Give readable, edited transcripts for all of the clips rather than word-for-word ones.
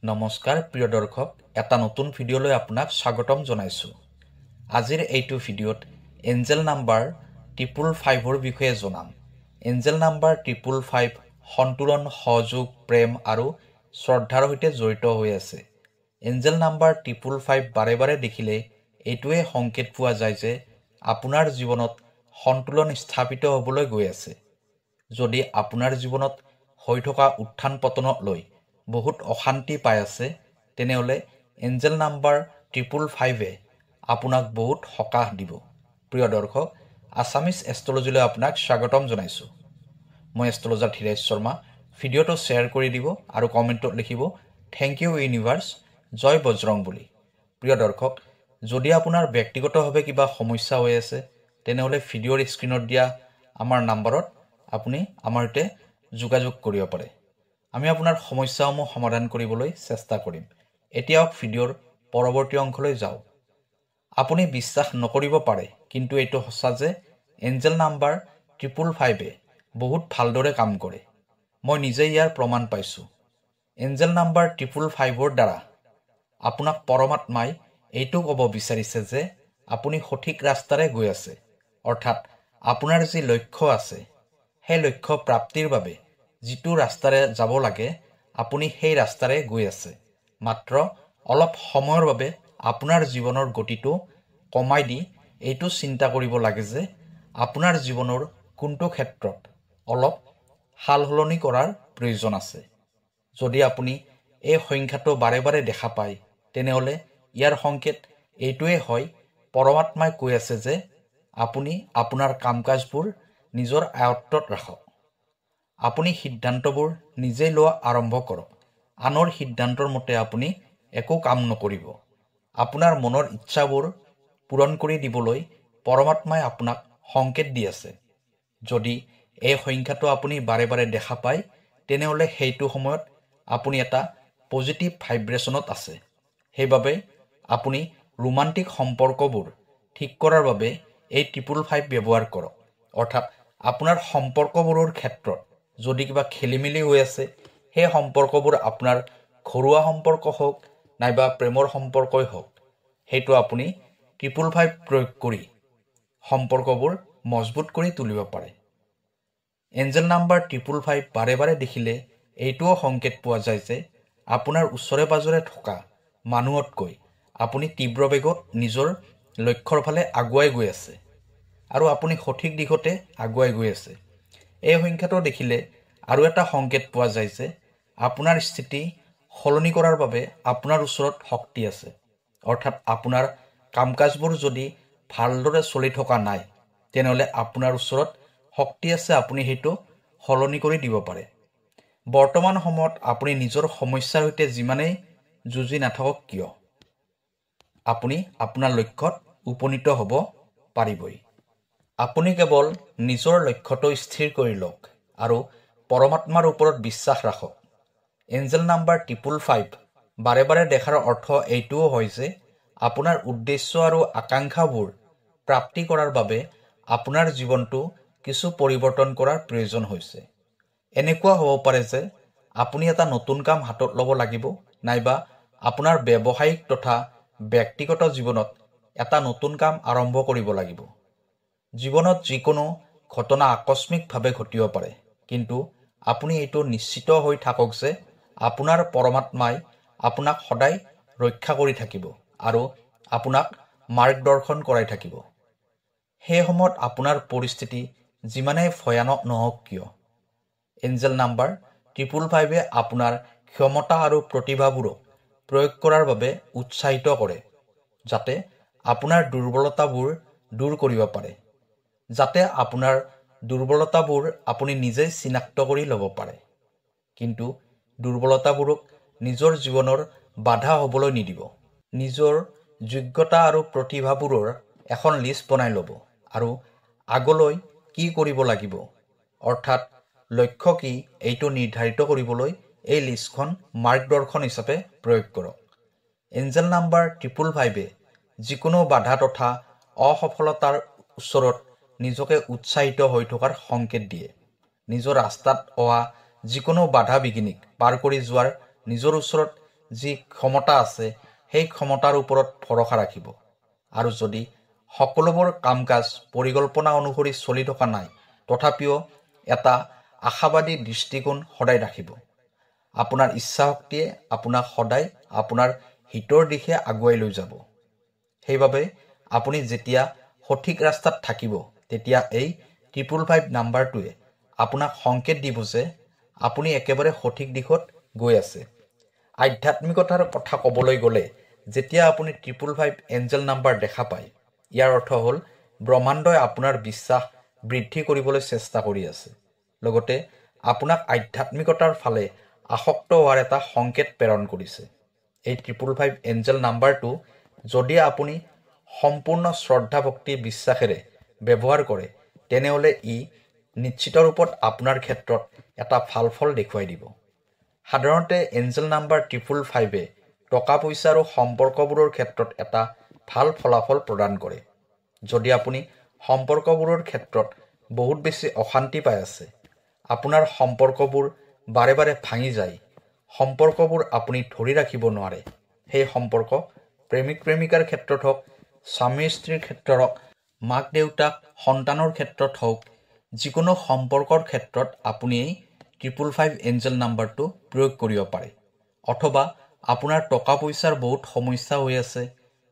নমস্কাৰ প্ৰিয় দৰ্শক, এটা নতুন ভিডিঅ'লৈ আপোনাক স্বাগতম জনাইছোঁ। আজিৰ এইটো ভিডিঅ'ত এঞ্জেল নাম্বাৰ 555ৰ বিষয়ে জনাম। এঞ্জেল নাম্বাৰ 555 সন্তুলন, সহযোগ, প্ৰেম আৰু শ্ৰদ্ধাৰ সৈতে জড়িত হৈ আছে। এঞ্জেল নাম্বাৰ 555 বাৰে বাৰে দেখিলে এইটোৱে সংকেত পোৱা যায় যে আপোনাৰ জীৱনত সন্তুলন স্থাপিত হ'বলৈ গৈ আছে। যদি আপোনাৰ জীৱনত হৈ থকা উত্থান পতনক লৈ বহুত অশান্তি পাই আছে, তেনেহ'লে এঞ্জেল নাম্বাৰ 555 আপোনাক বহুত সকাহ দিব। প্ৰিয় দৰ্শক, আছামিজ এষ্ট্ৰলজিলৈ আপোনাক স্বাগতম জনাইছোঁ। মই এষ্ট্ৰলজাৰ ধীৰাজ শৰ্মা। ভিডিঅ'টো শ্বেয়াৰ কৰি দিব আৰু কমেণ্টত লিখিব থেংক ইউ ইউনিভাৰ্ছ, জয় বজৰং বুলি। প্ৰিয় দৰ্শক, যদি আপোনাৰ ব্যক্তিগতভাৱে কিবা সমস্যা হৈ আছে, তেনেহ'লে ভিডিঅ'ৰ স্ক্ৰীণত দিয়া আমাৰ নাম্বাৰত আপুনি আমাৰ সৈতে যোগাযোগ কৰিব পাৰে। আমি আপোনাৰ সমস্যাসমূহ সমাধান কৰিবলৈ চেষ্টা কৰিম। এতিয়া ভিডিঅ'ৰ পৰৱৰ্তী অংশলৈ যাওঁ। আপুনি বিশ্বাস নকৰিব পাৰে, কিন্তু এইটো সঁচা যে এঞ্জেল নাম্বাৰ 555 বহুত ভালদৰে কাম কৰে। মই নিজে ইয়াৰ প্ৰমাণ পাইছোঁ। এঞ্জেল নাম্বাৰ 555ৰ দ্বাৰা আপোনাক পৰমাত্মাই এইটো ক'ব বিচাৰিছে যে আপুনি সঠিক ৰাস্তাৰে গৈ আছে। অৰ্থাৎ আপোনাৰ যি লক্ষ্য আছে, সেই লক্ষ্য প্ৰাপ্তিৰ বাবে যিটো ৰাস্তাৰে যাব লাগে, আপুনি সেই ৰাস্তাৰে গৈ আছে। মাত্ৰ অলপ সময়ৰ বাবে আপোনাৰ জীৱনৰ গতিটো কমাই দি এইটো চিন্তা কৰিব লাগে যে আপোনাৰ জীৱনৰ কোনটো ক্ষেত্ৰত অলপ সাল সলনি কৰাৰ প্ৰয়োজন আছে। যদি আপুনি এই সংখ্যাটো বাৰে বাৰে দেখা পায়, তেনেহ'লে ইয়াৰ সংকেত এইটোৱে হয়, পৰমাত্মাই কৈ আছে যে আপুনি আপোনাৰ কাম কাজবোৰ নিজৰ আয়ত্তত ৰাখক। আপুনি সিদ্ধান্তবোৰ নিজেই লোৱা আৰম্ভ কৰক। আনৰ সিদ্ধান্তৰ মতে আপুনি একো কাম নকৰিব। আপোনাৰ মনৰ ইচ্ছাবোৰ পূৰণ কৰি দিবলৈ পৰমাত্মাই আপোনাক সংকেত দি আছে। যদি এই সংখ্যাটো আপুনি বাৰে বাৰে দেখা পায়, তেনেহ'লে সেইটো সময়ত আপুনি এটা পজিটিভ ভাইব্ৰেশ্যনত আছে। সেইবাবে আপুনি ৰোমান্টিক সম্পৰ্কবোৰ ঠিক কৰাৰ বাবে এই 555 ব্যৱহাৰ কৰক। অৰ্থাৎ আপোনাৰ সম্পৰ্কবোৰৰ ক্ষেত্ৰত যদি কিবা খেলিমেলি হৈ আছে, সেই সম্পৰ্কবোৰ আপোনাৰ ঘৰুৱা সম্পৰ্ক হওক নাইবা প্ৰেমৰ সম্পৰ্কই হওক, সেইটো আপুনি 555 প্ৰয়োগ কৰি সম্পৰ্কবোৰ মজবুত কৰি তুলিব পাৰে। এঞ্জেল নাম্বাৰ 555 বাৰে বাৰে দেখিলে এইটোও সংকেত পোৱা যায় যে আপোনাৰ ওচৰে পাজৰে থকা মানুহতকৈ আপুনি তীব্ৰ বেগত নিজৰ লক্ষ্যৰ ফালে আগুৱাই গৈ আছে আৰু আপুনি সঠিক দিশতে আগুৱাই গৈ আছে। এই সংখ্যাটো দেখিলে আৰু এটা সংকেত পোৱা যায় যে আপোনাৰ স্থিতি সলনি কৰাৰ বাবে আপোনাৰ ওচৰত শক্তি আছে। অৰ্থাৎ আপোনাৰ কাম কাজবোৰ যদি ভালদৰে চলি থকা নাই, তেনেহ'লে আপোনাৰ ওচৰত শক্তি আছে, আপুনি সেইটো সলনি কৰি দিব পাৰে। বৰ্তমান সময়ত আপুনি নিজৰ সমস্যাৰ সৈতে যিমানেই যুঁজি নাথাকক কিয়, আপুনি আপোনাৰ লক্ষ্যত উপনীত হ'ব পাৰিবই। আপুনি কেৱল নিজৰ লক্ষ্যটো স্থিৰ কৰি লওক আৰু পৰমাত্মাৰ ওপৰত বিশ্বাস ৰাখক। এঞ্জেল নাম্বাৰ 555 বাৰে বাৰে দেখাৰ অৰ্থ এইটোও হয় যে আপোনাৰ উদ্দেশ্য আৰু আকাংক্ষাবোৰ প্ৰাপ্তি কৰাৰ বাবে আপোনাৰ জীৱনটো কিছু পৰিৱৰ্তন কৰাৰ প্ৰয়োজন হৈছে। এনেকুৱা হ'ব পাৰে যে আপুনি এটা নতুন কাম হাতত ল'ব লাগিব, নাইবা আপোনাৰ ব্যৱসায়িক তথা ব্যক্তিগত জীৱনত এটা নতুন কাম আৰম্ভ কৰিব লাগিব। জীৱনত যিকোনো ঘটনা আকস্মিকভাৱে ঘটিব পাৰে, কিন্তু আপুনি এইটো নিশ্চিত হৈ থাকক যে আপোনাৰ পৰমাত্মাই আপোনাক সদায় ৰক্ষা কৰি থাকিব আৰু আপোনাক মাৰ্গদৰ্শন কৰাই থাকিব। সেই সময়ত আপোনাৰ পৰিস্থিতি যিমানেই ভয়ানক নহওক কিয়, এঞ্জেল নাম্বাৰ 555 আপোনাৰ ক্ষমতা আৰু প্ৰতিভাবোৰক প্ৰয়োগ কৰাৰ বাবে উৎসাহিত কৰে, যাতে আপোনাৰ দুৰ্বলতাবোৰ দূৰ কৰিব পাৰে, যাতে আপোনাৰ দুৰ্বলতাবোৰ আপুনি নিজেই চিনাক্ত কৰি ল'ব পাৰে। কিন্তু দুৰ্বলতাবোৰক নিজৰ জীৱনৰ বাধা হ'বলৈ নিদিব। নিজৰ যোগ্যতা আৰু প্ৰতিভাবোৰৰ এখন লিষ্ট বনাই ল'ব আৰু আগলৈ কি কৰিব লাগিব, অৰ্থাৎ লক্ষ্য কি, এইটো নিৰ্ধাৰিত কৰিবলৈ এই লিষ্টখন মাৰ্গদৰ্শন হিচাপে প্ৰয়োগ কৰক। এঞ্জেল নাম্বাৰ 555 যিকোনো বাধা তথা অসফলতাৰ ওচৰত নিজকে উৎসাহিত হৈ থকাৰ সংকেত দিয়ে। নিজৰ ৰাস্তাত অহা যিকোনো বাধা বিঘিনিক পাৰ কৰি যোৱাৰ নিজৰ ওচৰত যি ক্ষমতা আছে সেই ক্ষমতাৰ ওপৰত ভৰসা ৰাখিব। আৰু যদি সকলোবোৰ কাম কাজ পৰিকল্পনা অনুসৰি চলি থকা নাই তথাপিও এটা আশাবাদী দৃষ্টিকোণ সদায় ৰাখিব। আপোনাৰ ইচ্ছা শক্তিয়ে আপোনাক সদায় আপোনাৰ হিতৰ দিশে আগুৱাই লৈ যাব। সেইবাবে আপুনি যেতিয়া সঠিক ৰাস্তাত থাকিব তেতিয়া এই 555 নাম্বাৰটোৱে আপোনাক সংকেত দিব যে আপুনি একেবাৰে সঠিক দিশত গৈ আছে। আধ্যাত্মিকতাৰ কথা ক'বলৈ গ'লে যেতিয়া আপুনি 555 এঞ্জেল নাম্বাৰ দেখা পায় ইয়াৰ অৰ্থ হ'ল ব্ৰহ্মাণ্ডই আপোনাৰ বিশ্বাস বৃদ্ধি কৰিবলৈ চেষ্টা কৰি আছে, লগতে আপোনাক আধ্যাত্মিকতাৰ ফালে আসক্ত হোৱাৰ এটা সংকেত প্ৰেৰণ কৰিছে। এই 555 এঞ্জেল নাম্বাৰটো যদি আপুনি সম্পূৰ্ণ শ্ৰদ্ধা ভক্তি বিশ্বাসেৰে ব্যৱহাৰ কৰে তেনেহ'লে ই নিশ্চিত ৰূপত আপোনাৰ ক্ষেত্ৰত এটা ভাল ফল দেখুৱাই দিব। সাধাৰণতে এঞ্জেল নাম্বাৰ 555 টকা পইচা আৰু সম্পৰ্কবোৰৰ ক্ষেত্ৰত এটা ভাল ফলাফল প্ৰদান কৰে। যদি আপুনি সম্পৰ্কবোৰৰ ক্ষেত্ৰত বহুত বেছি অশান্তি পাই আছে, আপোনাৰ সম্পৰ্কবোৰ বাৰে বাৰে ভাঙি যায়, সম্পৰ্কবোৰ আপুনি ধৰি ৰাখিব নোৱাৰে, সেই সম্পৰ্ক প্ৰেমিক প্ৰেমিকাৰ ক্ষেত্ৰত হওক, স্বামী স্ত্ৰীৰ ক্ষেত্ৰত হওক, মাক দেউতাক সন্তানৰ ক্ষেত্ৰত হওক, যিকোনো সম্পৰ্কৰ ক্ষেত্ৰত আপুনি এই 555 এঞ্জেল নাম্বাৰটো প্ৰয়োগ কৰিব পাৰে। অথবা আপোনাৰ টকা পইচাৰ বহুত সমস্যা হৈ আছে,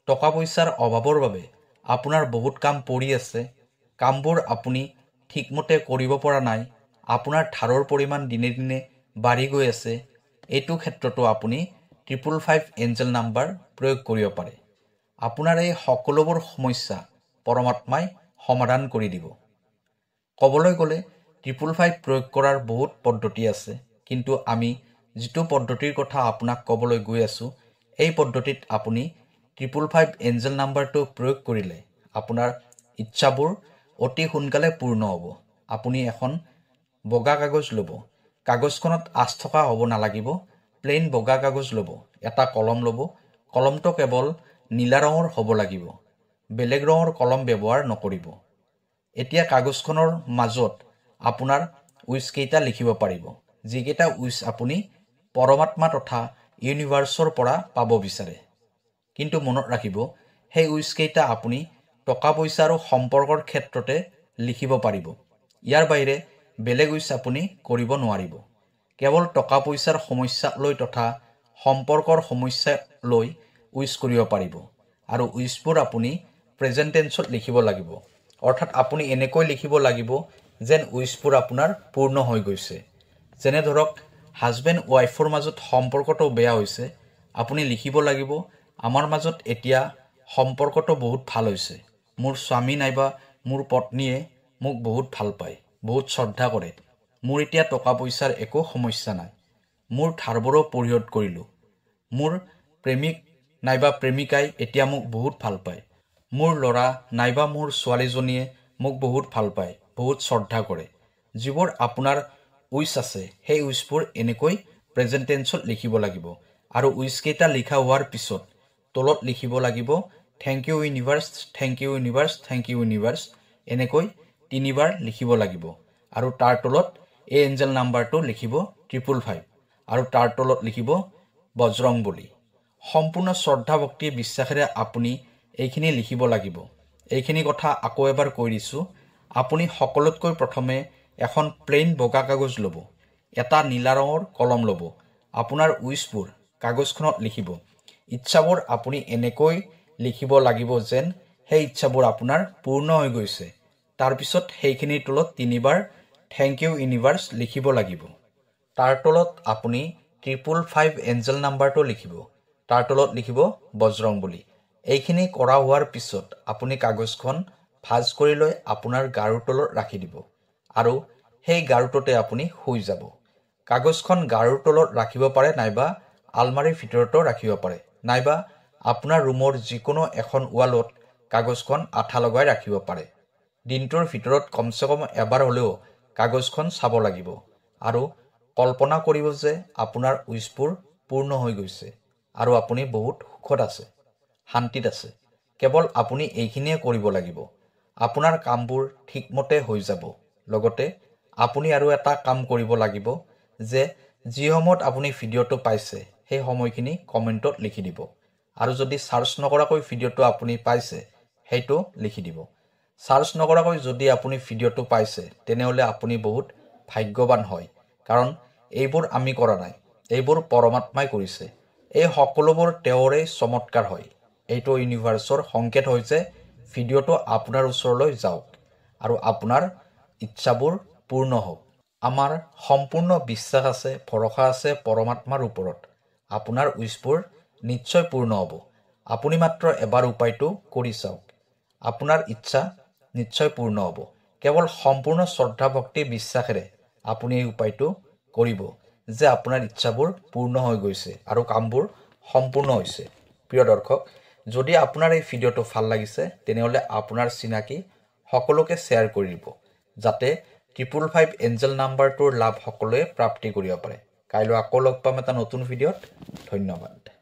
টকা পইচাৰ অভাৱৰ বাবে আপোনাৰ বহুত কাম পৰি আছে, কামবোৰ আপুনি ঠিকমতে কৰিব পৰা নাই, আপোনাৰ ধাৰৰ পৰিমাণ দিনে দিনে বাঢ়ি গৈ আছে, এইটো ক্ষেত্ৰতো আপুনি 555 এঞ্জেল নাম্বাৰ প্ৰয়োগ কৰিব পাৰে। আপোনাৰ এই সকলোবোৰ সমস্যা পৰমাত্মাই সমাধান কৰি দিব। ক'বলৈ গ'লে 555 প্ৰয়োগ কৰাৰ বহুত পদ্ধতি আছে, কিন্তু আমি যিটো পদ্ধতিৰ কথা আপোনাক ক'বলৈ গৈ আছোঁ এই পদ্ধতিত আপুনি 555 এঞ্জেল নাম্বাৰটো প্ৰয়োগ কৰিলে আপোনাৰ ইচ্ছাবোৰ অতি সোনকালে পূৰ্ণ হ'ব। আপুনি এখন বগা কাগজ ল'ব, কাগজখনত আঁচ থকা হ'ব নালাগিব, প্লেইন বগা কাগজ ল'ব, এটা কলম ল'ব, কলমটো কেৱল নীলা ৰঙৰ হ'ব লাগিব, বেলেগ ৰঙৰ কলম ব্যৱহাৰ নকৰিব। এতিয়া কাগজখনৰ মাজত আপোনাৰ উইচকেইটা লিখিব পাৰিব, যিকেইটা উইচ আপুনি পৰমাত্মা তথা ইউনিভাৰ্চৰ পৰা পাব বিচাৰে। কিন্তু মনত ৰাখিব সেই উইচকেইটা আপুনি টকা পইচা আৰু সম্পৰ্কৰ ক্ষেত্ৰতে লিখিব পাৰিব। ইয়াৰ বাহিৰে বেলেগ উইচ আপুনি কৰিব নোৱাৰিব। কেৱল টকা পইচাৰ সমস্যাক লৈ তথা সম্পৰ্কৰ সমস্যাক লৈ উইচ কৰিব পাৰিব। আৰু উইচবোৰ আপুনি প্ৰেজেণ্ট টেন্সত লিখিব লাগিব, অৰ্থাৎ আপুনি এনেকৈ লিখিব লাগিব যেন উইচবোৰ আপোনাৰ পূৰ্ণ হৈ গৈছে। যেনে ধৰক হাজবেণ্ড ৱাইফৰ মাজত সম্পৰ্কটো বেয়া হৈছে, আপুনি লিখিব লাগিব আমাৰ মাজত এতিয়া সম্পৰ্কটো বহুত ভাল হৈছে, মোৰ স্বামী নাইবা মোৰ পত্নীয়ে মোক বহুত ভাল পায়, বহুত শ্ৰদ্ধা কৰে, মোৰ এতিয়া টকা পইচাৰ একো সমস্যা নাই, মোৰ ধাৰবোৰো পৰিশোধ কৰিলোঁ, মোৰ প্ৰেমিক নাইবা প্ৰেমিকাই এতিয়া মোক বহুত ভাল পায়, মোৰ ল'ৰা নাইবা মোৰ ছোৱালীজনীয়ে মোক বহুত ভাল পায়, বহুত শ্ৰদ্ধা কৰে। যিবোৰ আপোনাৰ উইচ আছে সেই উইচবোৰ এনেকৈ প্ৰেজেণ্ট টেন্সত লিখিব লাগিব। আৰু উইচকেইটা লিখা হোৱাৰ পিছত তলত লিখিব লাগিব thank you universe, thank you universe, thank you universe, এনেকৈ 3 বাৰ লিখিব লাগিব। আৰু তাৰ তলত এই এঞ্জেল নাম্বাৰটো লিখিব 555 আৰু তাৰ তলত লিখিব বজৰংবলী। সম্পূৰ্ণ শ্ৰদ্ধা ভক্তি বিশ্বাসেৰে আপুনি এইখিনি লিখিব লাগিব। এইখিনি কথা আকৌ এবাৰ কৈ দিছোঁ, আপুনি সকলোতকৈ প্ৰথমে এখন প্লেইন বগা কাগজ ল'ব, এটা নীলা ৰঙৰ কলম ল'ব, আপোনাৰ উইচবোৰ কাগজখনত লিখিব। ইচ্ছাবোৰ আপুনি এনেকৈ লিখিব লাগিব যেন সেই ইচ্ছাবোৰ আপোনাৰ পূৰ্ণ হৈ গৈছে। তাৰপিছত সেইখিনিৰ তলত 3 বাৰ থেংক ইউ ইউনিভাৰ্ছ লিখিব লাগিব। তাৰ তলত আপুনি 555 এঞ্জেল নাম্বাৰটো লিখিব, তাৰ তলত লিখিব বজৰংবলী। এইখিনি কৰা হোৱাৰ পিছত আপুনি কাগজখন ভাঁজ কৰি লৈ আপোনাৰ গাৰুৰ তলত ৰাখি দিব আৰু সেই গাৰুটোতে আপুনি শুই যাব। কাগজখন গাৰুৰ তলত ৰাখিব পাৰে নাইবা আলমাৰীৰ ভিতৰতো ৰাখিব পাৰে, নাইবা আপোনাৰ ৰুমৰ যিকোনো এখন ৱালত কাগজখন আঠা লগাই ৰাখিব পাৰে। দিনটোৰ ভিতৰত কমচে কম এবাৰ হ'লেও কাগজখন চাব লাগিব আৰু কল্পনা কৰিব যে আপোনাৰ উইচবোৰ পূৰ্ণ হৈ গৈছে আৰু আপুনি বহুত সুখত আছে, শান্তিত আছে। কেৱল আপুনি এইখিনিয়ে কৰিব লাগিব, আপোনাৰ কামবোৰ ঠিকমতে হৈ যাব। লগতে আপুনি আৰু এটা কাম কৰিব লাগিব যে যি সময়ত আপুনি ভিডিঅ'টো পাইছে সেই সময়খিনি কমেণ্টত লিখি দিব আৰু যদি সাৰ্চ নকৰাকৈ ভিডিঅ'টো আপুনি পাইছে সেইটো লিখি দিব সাৰ্চ নকৰাকৈ যদি আপুনি ভিডিঅ'টো পাইছে তেনেহলে আপুনি বহুত ভাগ্যৱান হয় কাৰণ এইবোৰ আমি কৰা নাই এইবোৰ পৰমাত্মাই কৰিছে এই সকলোবোৰ তেওঁৰে চমৎকাৰ হয় এইটো ইউনিভাৰ্সৰ সংকেত হৈছে ভিডিঅ'টো আপোনাৰ ওচৰলৈ যাওক আৰু আপোনাৰ ইচ্ছাবোৰ পূৰ্ণ হওক আমাৰ সম্পূৰ্ণ বিশ্বাস আছে ভৰসা আছে পৰমাত্মাৰ ওপৰত আপোনাৰ উইশবোৰ নিশ্চয় পূৰ্ণ হ'ব আপুনি মাত্ৰ এবাৰ উপায়টো কৰি চাওক আপোনাৰ ইচ্ছা নিশ্চয় পূৰ্ণ হ'ব কেৱল সম্পূৰ্ণ শ্ৰদ্ধা ভক্তি বিশ্বাসেৰে আপুনি এই উপায়টো কৰিব যে আপোনাৰ ইচ্ছাবোৰ পূৰ্ণ হৈ গৈছে আৰু কামবোৰ সম্পূৰ্ণ হৈছে প্ৰিয় দৰ্শক যদি আপোনাৰ এই ভিডিঅ'টো ভাল লাগিছে তেনেহলে আপোনাৰ চিনাকি সকলোকে শ্বেয়াৰ কৰি দিব যাতে 555 এঞ্জেল নাম্বাৰটোৰ লাভ সকলোৱে প্ৰাপ্তি কৰিব পাৰে কাইলৈ আকৌ লগ পাম এটা নতুন ভিডিঅ'ত ধন্যবাদ